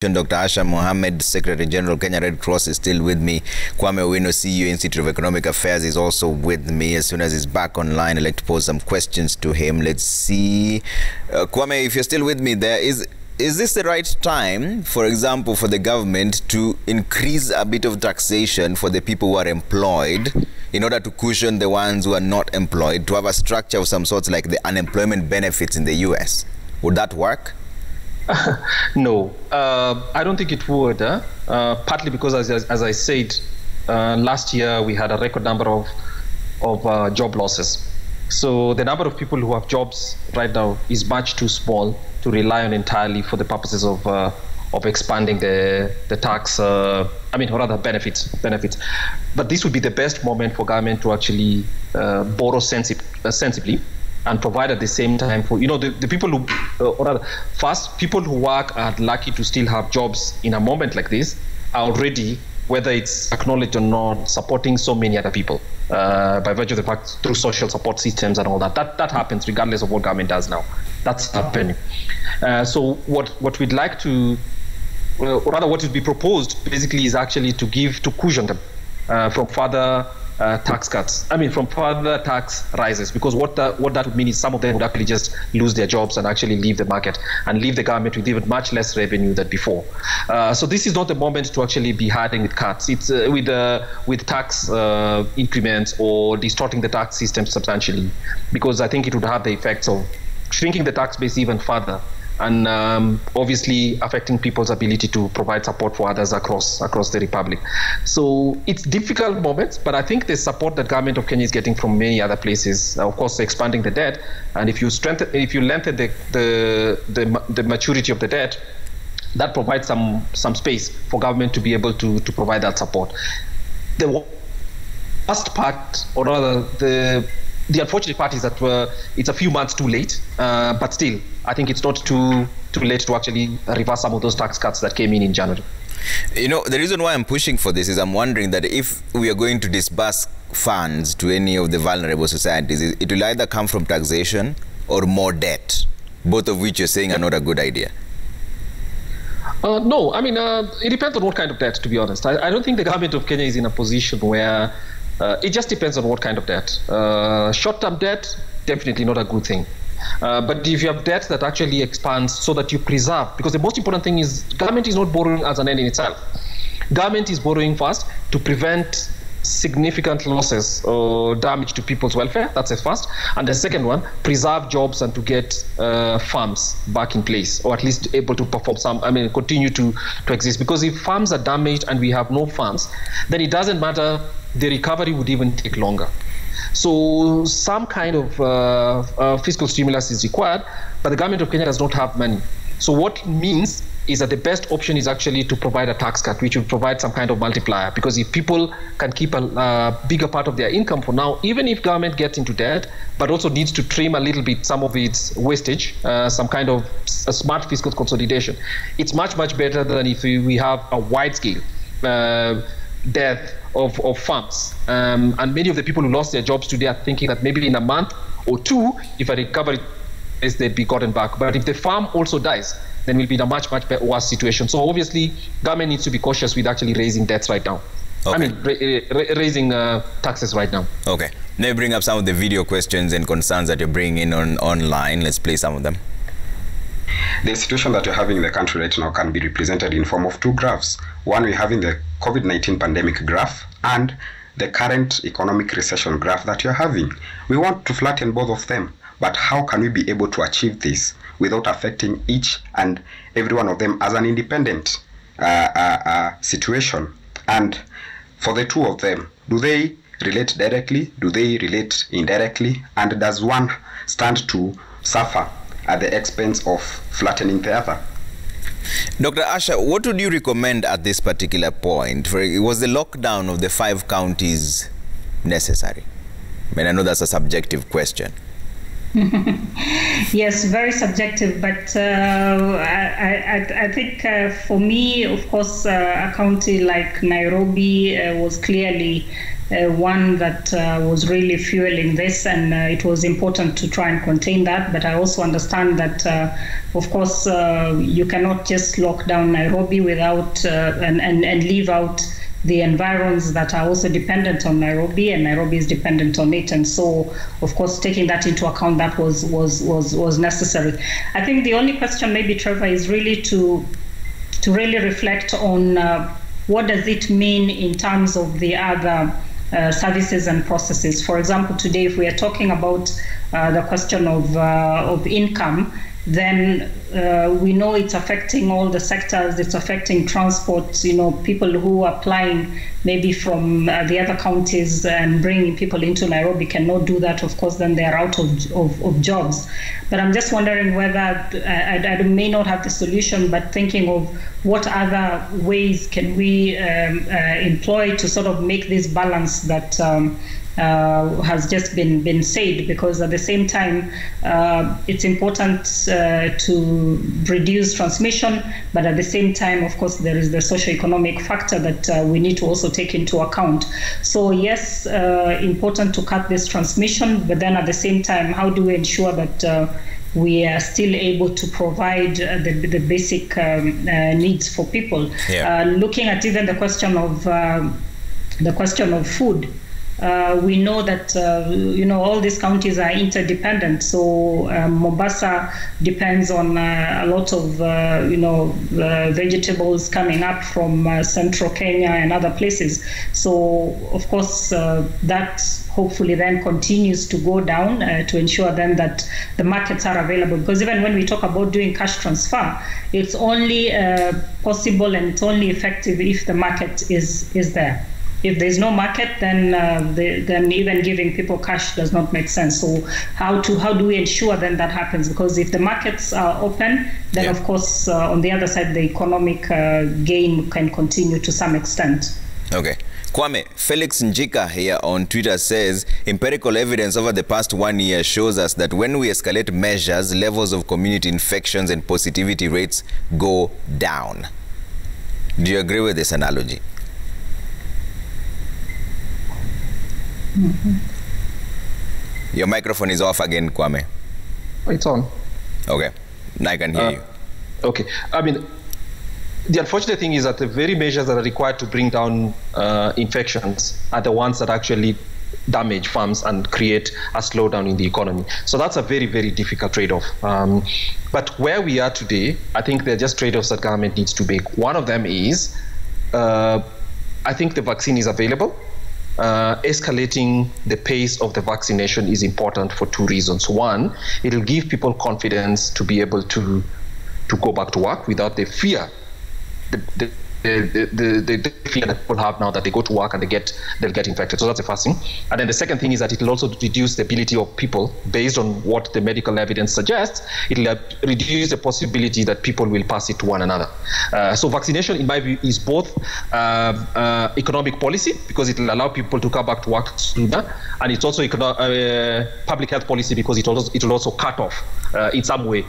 Dr. Asha Mohammed, Secretary General, Kenya Red Cross, is still with me. Kwame Owino, CEO, Institute of Economic Affairs, is also with me. As soon as he's back online, I'd like to pose some questions to him. Let's see. Kwame, if you're still with me there, is this the right time, for example, for the government to increase a bit of taxation for the people who are employed in order to cushion the ones who are not employed, to have a structure of some sorts like the unemployment benefits in the US? Would that work? No, I don't think it would. Partly because, as I said, last year we had a record number of job losses. So the number of people who have jobs right now is much too small to rely on entirely for the purposes of expanding the tax, or rather benefits. But this would be the best moment for government to actually borrow sensibly and provide at the same time for, the people who, or rather, first, people who work are lucky to still have jobs in a moment like this, are already, whether it's acknowledged or not, supporting so many other people by virtue of the fact through social support systems and all that. That happens regardless of what government does now. That's happening. So what we'd like to, or rather what would be proposed basically is actually to cushion them from further tax cuts. From further tax rises, because what that would mean is some of them would actually just lose their jobs and actually leave the market and leave the government with even much less revenue than before. So this is not the moment to actually be hiding with cuts. It's with tax increments or distorting the tax system substantially, because I think it would have the effects of shrinking the tax base even further, and obviously affecting people's ability to provide support for others across the republic. So it's difficult moments, but I think the support that government of Kenya is getting from many other places, of course, expanding the debt, and if you lengthen the maturity of the debt, that provides some space for government to be able to provide that support. The worst part, or rather the unfortunate part, is that it's a few months too late, but still, I think it's not too late to actually reverse some of those tax cuts that came in January. The reason why I'm pushing for this is I'm wondering that if we are going to disburse funds to any of the vulnerable societies, it will either come from taxation or more debt, both of which you're saying are not a good idea. No, it depends on what kind of debt, to be honest. I don't think the government of Kenya is in a position where it just depends on what kind of debt. Short-term debt, definitely not a good thing. But if you have debt that actually expands so that you preserve, because the most important thing is government is not borrowing as an end in itself. Government is borrowing first to prevent significant losses or damage to people's welfare. That's the first. And the second one, preserve jobs and to get farms back in place, or at least able to perform continue to exist. Because if farms are damaged and we have no farms, then it doesn't matter, the recovery would even take longer. So some kind of fiscal stimulus is required, but the government of Kenya does not have money. So what it means is that the best option is actually to provide a tax cut, which would provide some kind of multiplier. Because if people can keep a bigger part of their income for now, even if government gets into debt, but also needs to trim a little bit some of its wastage, some kind of a smart fiscal consolidation, it's much, much better than if we have a wide-scale death of farms. And many of the people who lost their jobs today are thinking that maybe in a month or two, if a recovery is, they'd be gotten back. But if the farm also dies, then we'll be in a much, much worse situation. So obviously, government needs to be cautious with actually raising debts right now. Okay. Raising taxes right now. Okay. Let me bring up some of the video questions and concerns that you're bringing in online. Let's play some of them. The situation that you're having in the country right now can be represented in form of two graphs. One, we're having the COVID-19 pandemic graph and the current economic recession graph that you're having. We want to flatten both of them, but how can we be able to achieve this without affecting each and every one of them as an independent situation? And for the two of them, do they relate directly? Do they relate indirectly? And does one stand to suffer at the expense of flattening the other? Dr. Asha, what would you recommend at this particular point? Was the lockdown of the 5 counties necessary? I know that's a subjective question. Yes, very subjective, but I think for me, of course, a county like Nairobi was clearly one that was really fueling this, and it was important to try and contain that. But I also understand that, of course, you cannot just lock down Nairobi without and leave out the environs that are also dependent on Nairobi, and Nairobi is dependent on it. And so, of course, taking that into account, that was necessary. I think the only question, maybe, Trevor, is really to really reflect on what does it mean in terms of the other services and processes. For example, today, if we are talking about the question of income, then we know it's affecting all the sectors. It's affecting transport. People who are applying maybe from the other counties and bringing people into Nairobi cannot do that. Of course, then they are out of jobs. But I'm just wondering whether I may not have the solution, but thinking of what other ways can we employ to sort of make this balance that has just been said, because at the same time it's important to reduce transmission, but at the same time, of course, there is the socio-economic factor that we need to also take into account. So yes, important to cut this transmission, but then at the same time, how do we ensure that we are still able to provide the basic needs for people? Yeah. Looking at even the question of food. We know that all these counties are interdependent. So Mombasa depends on a lot of vegetables coming up from central Kenya and other places. So of course that hopefully then continues to go down to ensure then that the markets are available. Because even when we talk about doing cash transfer, it's only possible and it's only effective if the market is there. If there's no market, then even giving people cash does not make sense. So how do we ensure then that happens? Because if the markets are open, then of course on the other side the economic gain can continue to some extent. Okay. Kwame, Felix Njika here on Twitter says, empirical evidence over the past 1 year shows us that when we escalate measures, levels of community infections and positivity rates go down. Do you agree with this analogy? Mm-hmm. Your microphone is off again, Kwame. It's on. Okay, now I can hear you. Okay, I mean, the unfortunate thing is that the very measures that are required to bring down infections are the ones that actually damage farms and create a slowdown in the economy. So that's a very, very difficult trade-off. But where we are today, I think there are just trade-offs that government needs to make. One of them is, I think the vaccine is available. Escalating the pace of the vaccination is important for two reasons. One, it will give people confidence to be able to go back to work without the fear, the fear that people have now that they go to work and they'll get infected. So that's the first thing. And then the second thing is that it will also reduce the ability of people, based on what the medical evidence suggests, it will reduce the possibility that people will pass it to one another. So vaccination, in my view, is both economic policy, because it will allow people to come back to work sooner, and it's also public health policy, because it will also cut off in some way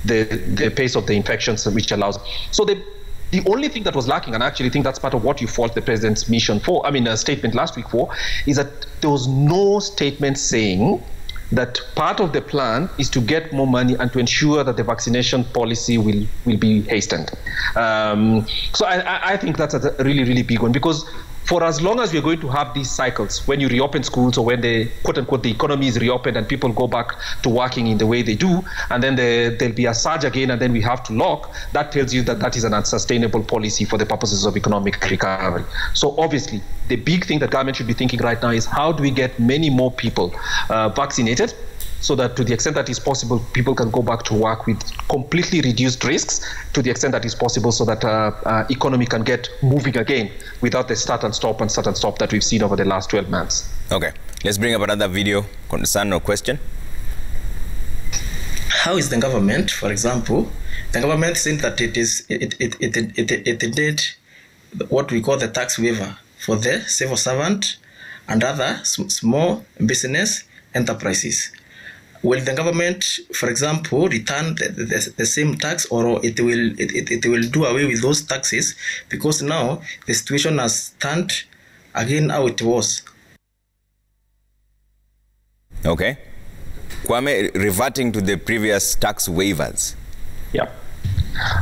the pace of the infections, which allows. So the only thing that was lacking, and I actually think that's part of what you fault the president's mission for, a statement last week for, is that there was no statement saying that part of the plan is to get more money and to ensure that the vaccination policy will be hastened. So I think that's a really, really big one, because for as long as we're going to have these cycles, when you reopen schools or when the quote-unquote the economy is reopened and people go back to working in the way they do, and then there'll be a surge again and then we have to lock, that tells you that is an unsustainable policy for the purposes of economic recovery. So obviously, the big thing that government should be thinking right now is how do we get many more people vaccinated, so that to the extent that is possible, people can go back to work with completely reduced risks to the extent that is possible, so that economy can get moving again without the start and stop that we've seen over the last 12 months. Okay, let's bring up another video, concern or question. How is the government, for example, the government saying that it did what we call the tax waiver for the civil servant and other small business enterprises. Will the government, for example, return the same tax, or it will do away with those taxes, because now the situation has turned again how it was? Okay. Kwame, reverting to the previous tax waivers. Yeah.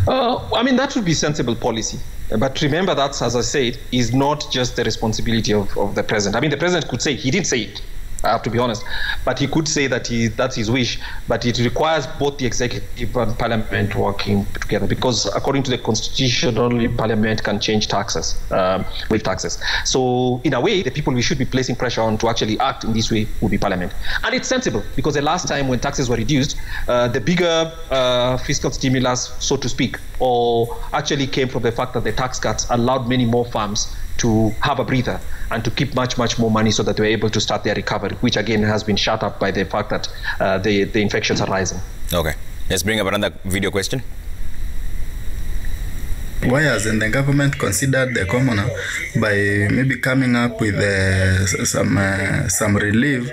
I mean, that would be sensible policy. But remember that, as I said, is not just the responsibility of the president. I mean, the president could say, he didn't say it, I have to be honest, but he could say that that's his wish, but it requires both the executive and parliament working together, because according to the constitution, only parliament can change taxes, waive taxes. So in a way, the people we should be placing pressure on to actually act in this way would be parliament. And it's sensible, because the last time when taxes were reduced, the bigger fiscal stimulus, so to speak, or actually came from the fact that the tax cuts allowed many more farms to have a breather and to keep much more money so that they were able to start their recovery, which again has been shut up by the fact that the infections are rising. Okay, let's bring up another video question. Why hasn't the government considered the commoner by maybe coming up with some relief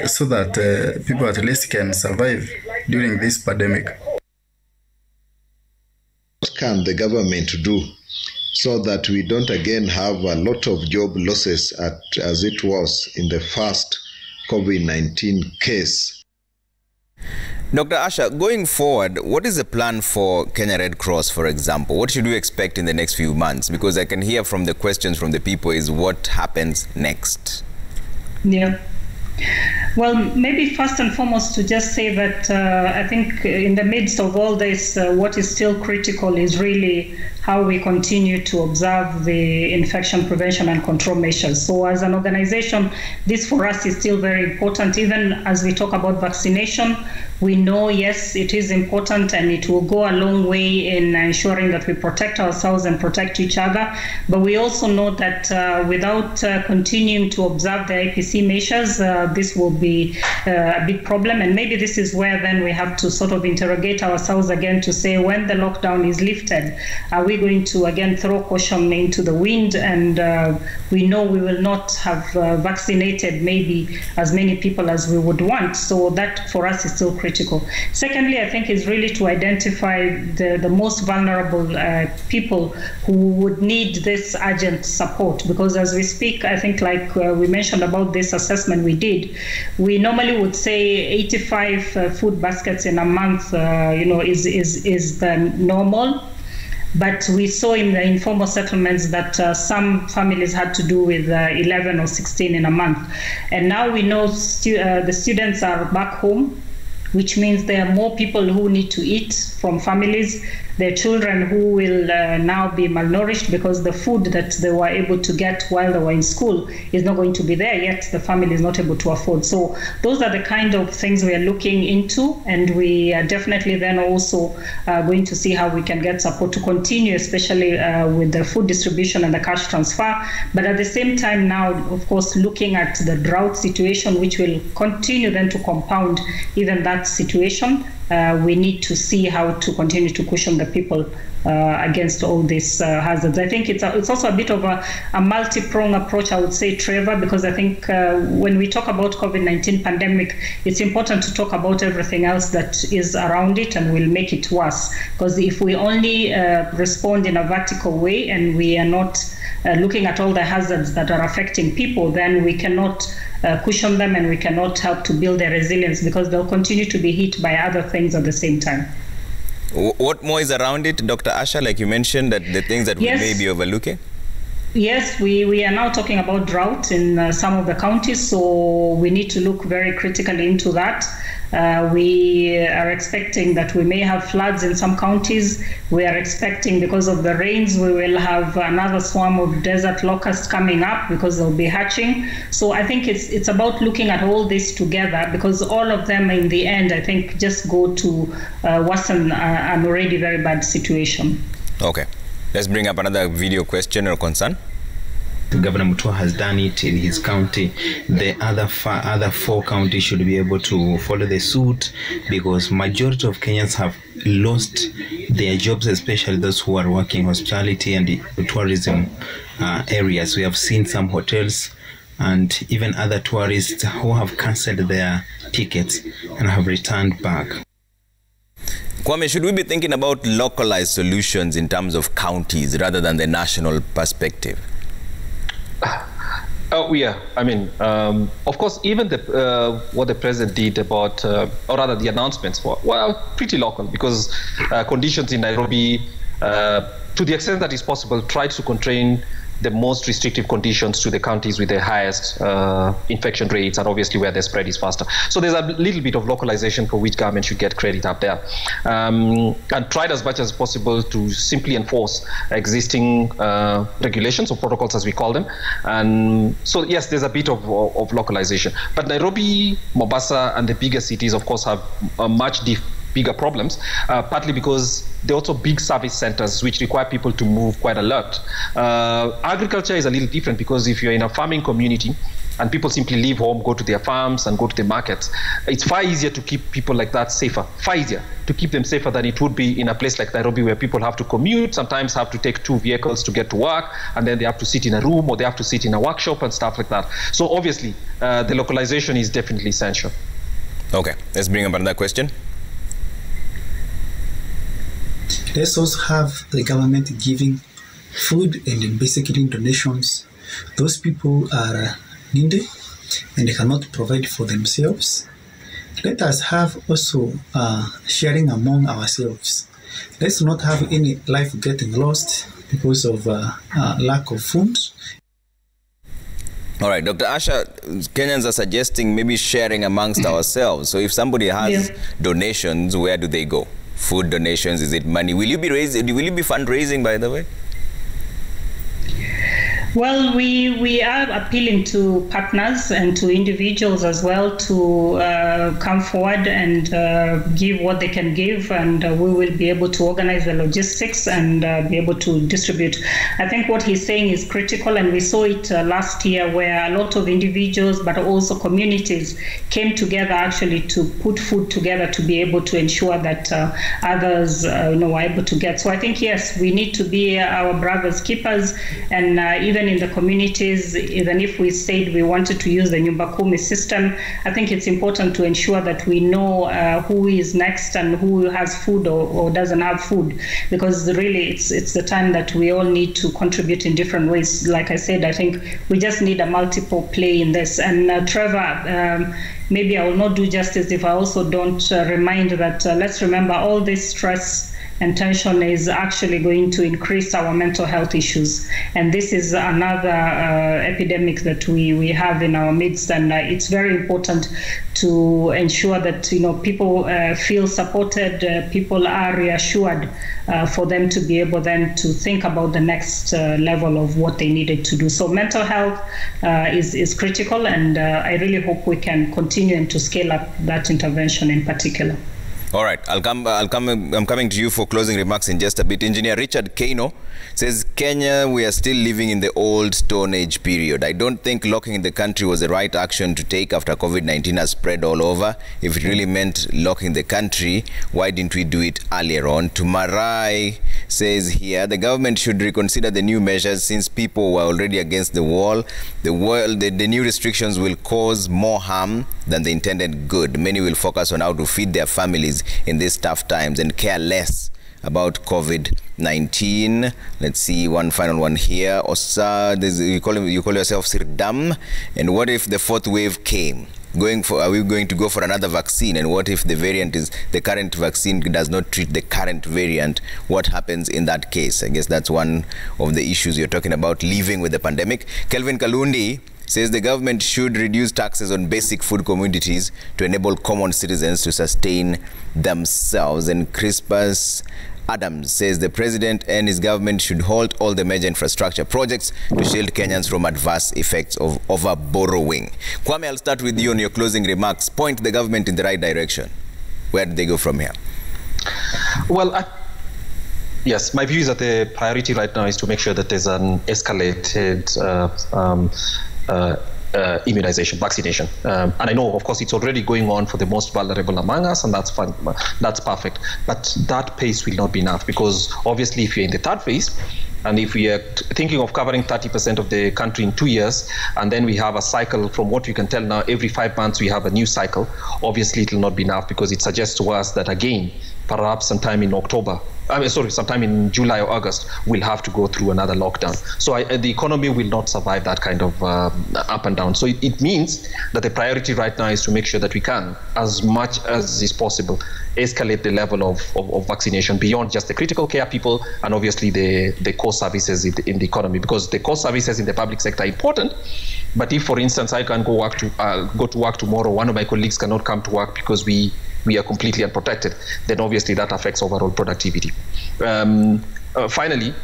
so that people at least can survive during this pandemic? What can the government do so that we don't again have a lot of job losses as it was in the first COVID-19 case? Dr. Asha, going forward, what is the plan for Kenya Red Cross, for example? What should we expect in the next few months? Because I can hear from the questions from the people is what happens next? Yeah. Well, maybe first and foremost to just say that I think in the midst of all this, what is still critical is really how we continue to observe the infection prevention and control measures. So as an organization, this for us is still very important. Even as we talk about vaccination, we know, yes, it is important and it will go a long way in ensuring that we protect ourselves and protect each other. But we also know that without continuing to observe the IPC measures, this will be a big problem. And maybe this is where then we have to sort of interrogate ourselves again to say, when the lockdown is lifted, are we going to again throw caution into the wind? And we know we will not have vaccinated maybe as many people as we would want. So that for us is still critical. Secondly, I think is really to identify the most vulnerable people who would need this urgent support. Because as we speak, I think like we mentioned about this assessment we did, we normally would say 85 food baskets in a month, is the normal. But we saw in the informal settlements that some families had to do with 11 or 16 in a month. And now we know the students are back home, which means there are more people who need to eat from families. There are children who will now be malnourished because the food that they were able to get while they were in school is not going to be there, yet the family is not able to afford. So those are the kind of things we are looking into, and we are definitely then also going to see how we can get support to continue, especially with the food distribution and the cash transfer. But at the same time now, of course, looking at the drought situation, which will continue then to compound even that situation. We need to see how to continue to cushion the people against all these hazards. I think it's also a bit of a multi-pronged approach, I would say, Trevor, because I think when we talk about COVID-19 pandemic, it's important to talk about everything else that is around it and will make it worse. Because if we only respond in a vertical way and we are not looking at all the hazards that are affecting people, then we cannot cushion them and we cannot help to build their resilience, because they'll continue to be hit by other things at the same time. What more is around it, Dr. Asha, like you mentioned, that the things that we may be overlooking? Yes, we are now talking about drought in some of the counties, so we need to look very critically into that. We are expecting that we may have floods in some counties. We are expecting, because of the rains, we will have another swarm of desert locusts coming up because they'll be hatching. So I think it's about looking at all this together, because all of them in the end, I think, just go to worsen an already very bad situation. Okay. Let's bring up another video question or concern. Governor Mutua has done it in his county. The other four counties should be able to follow the suit, because majority of Kenyans have lost their jobs, especially those who are working hospitality and the tourism areas. We have seen some hotels and even other tourists who have cancelled their tickets and have returned back. Kwame, should we be thinking about localized solutions in terms of counties rather than the national perspective? Oh yeah, I mean, of course, even what the president did about, or rather, the announcements were pretty local, because conditions in Nairobi, to the extent that is possible, tried to constrain the most restrictive conditions to the counties with the highest infection rates, and obviously where the spread is faster. So there's a little bit of localization for which government should get credit up there, and tried as much as possible to simply enforce existing regulations or protocols, as we call them. And so yes, there's a bit of localization, but Nairobi, Mombasa, and the bigger cities, of course, have a much bigger problems, partly because they're also big service centers which require people to move quite a lot. Agriculture is a little different, because if you're in a farming community and people simply leave home, go to their farms and go to the markets, it's far easier to keep people like that safer, far easier to keep them safer than it would be in a place like Nairobi, where people have to commute, sometimes have to take 2 vehicles to get to work, and then they have to sit in a room or they have to sit in a workshop and stuff like that. So obviously, the localization is definitely essential. Okay, let's bring up another question. Let's also have the government giving food and basic donations. Those people are needy and they cannot provide for themselves. Let us have also sharing among ourselves. Let's not have any life getting lost because of lack of food. All right, Dr. Asha, Kenyans are suggesting maybe sharing amongst ourselves. So if somebody has donations, where do they go? Food donations, is it money? Will you be fundraising, by the way? Well, we are appealing to partners and to individuals as well to come forward and give what they can give, and we will be able to organize the logistics and be able to distribute. I think what he's saying is critical, and we saw it last year, where a lot of individuals but also communities came together actually to put food together to be able to ensure that others were able to get. So I think, yes, we need to be our brothers keepers, and even in the communities, even if we said we wanted to use the Nyumba Kumi system, I think it's important to ensure that we know who is next and who has food or doesn't have food, because really it's the time that we all need to contribute in different ways. Like I said, I think we just need a multiple play in this. And Trevor, maybe I will not do justice if I also don't remind that let's remember all this stress and tension is actually going to increase our mental health issues. And this is another epidemic that we have in our midst. And it's very important to ensure that people feel supported, people are reassured for them to be able then to think about the next level of what they needed to do. So mental health is critical, and I really hope we can continue and to scale up that intervention in particular. All right, I'm coming to you for closing remarks in just a bit. Engineer Richard Keino says, Kenya, we are still living in the old Stone Age period. I don't think locking in the country was the right action to take after COVID-19 has spread all over. If it really meant locking the country, why didn't we do it earlier on? Tumarai says here, the government should reconsider the new measures since people were already against the wall. The new restrictions will cause more harm than the intended good. Many will focus on how to feed their families in these tough times and care less about COVID-19. Let's see one final one here. Osa, you call yourself Sirdam. And what if the fourth wave came? Are we going to go for another vaccine? And what if the current vaccine does not treat the current variant? What happens in that case? I guess that's one of the issues you're talking about, living with the pandemic. Kelvin Kalundi says the government should reduce taxes on basic food commodities to enable common citizens to sustain themselves. And Crispus Adams says the president and his government should halt all the major infrastructure projects to shield Kenyans from adverse effects of over-borrowing. Kwame, I'll start with you on your closing remarks. Point the government in the right direction. Where do they go from here? Well, yes, my view is that the priority right now is to make sure that there's an escalated immunization, vaccination. And I know, of course, it's already going on for the most vulnerable among us, and that's fine. That's perfect. But that pace will not be enough, because obviously if you're in the third phase, and if we are thinking of covering 30% of the country in 2 years, and then we have a cycle, from what you can tell now, every 5 months we have a new cycle, obviously it will not be enough, because it suggests to us that, again, perhaps sometime in October. Sometime in July or August, we'll have to go through another lockdown. So the economy will not survive that kind of up and down. So it means that the priority right now is to make sure that we can, as much as is possible, escalate the level of vaccination beyond just the critical care people and obviously the core services in the economy, because the core services in the public sector are important. But if, for instance, I can go to work tomorrow, one of my colleagues cannot come to work because we are completely unprotected, then obviously that affects overall productivity. Finally,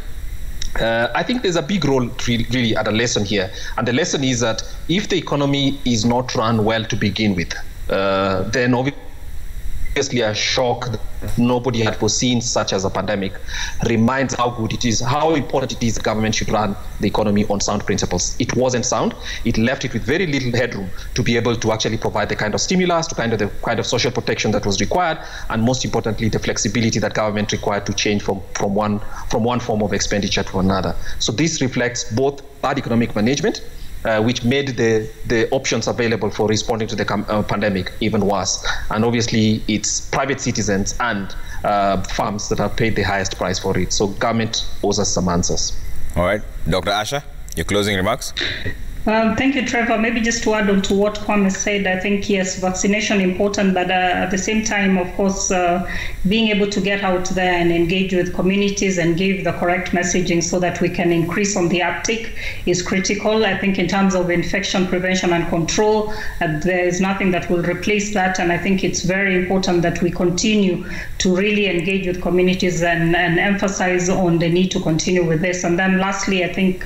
I think there's a big role really at a lesson here. And the lesson is that if the economy is not run well to begin with, then obviously a shock that nobody had foreseen, such as a pandemic, reminds how good it is, how important it is the government should run the economy on sound principles. It wasn't sound. It left it with very little headroom to be able to actually provide the kind of stimulus, the kind of social protection that was required, and most importantly, the flexibility that government required to change from one form of expenditure to another. So this reflects both bad economic management, which made the options available for responding to the pandemic even worse. And obviously, it's private citizens and firms that have paid the highest price for it. So government owes us some answers. All right. Dr. Asha, your closing remarks? Thank you, Trevor. Maybe just to add on to what Kwame said, I think, yes, vaccination important, but at the same time, of course, being able to get out there and engage with communities and give the correct messaging so that we can increase on the uptake is critical. I think in terms of infection prevention and control, there is nothing that will replace that. And I think it's very important that we continue to really engage with communities and emphasize on the need to continue with this. And then lastly, I think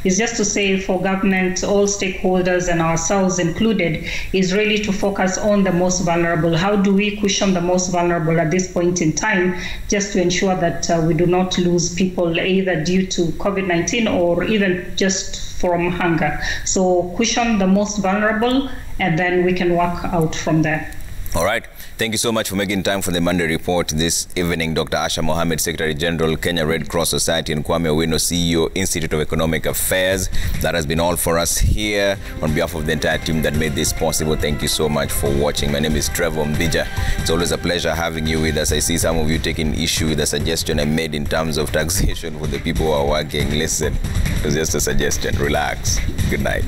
is just to say for government, all stakeholders and ourselves included, is really to focus on the most vulnerable. How do we cushion the most vulnerable at this point in time, just to ensure that we do not lose people either due to COVID-19 or even just from hunger. So cushion the most vulnerable, and then we can work out from there. All right. Thank you so much for making time for the Monday Report this evening. Dr. Asha Mohammed, Secretary General, Kenya Red Cross Society, and Kwame Owino, CEO, Institute of Economic Affairs. That has been all for us here. On behalf of the entire team that made this possible, thank you so much for watching. My name is Trevor Mbija. It's always a pleasure having you with us. I see some of you taking issue with a suggestion I made in terms of taxation for the people who are working. Listen, it was just a suggestion. Relax. Good night.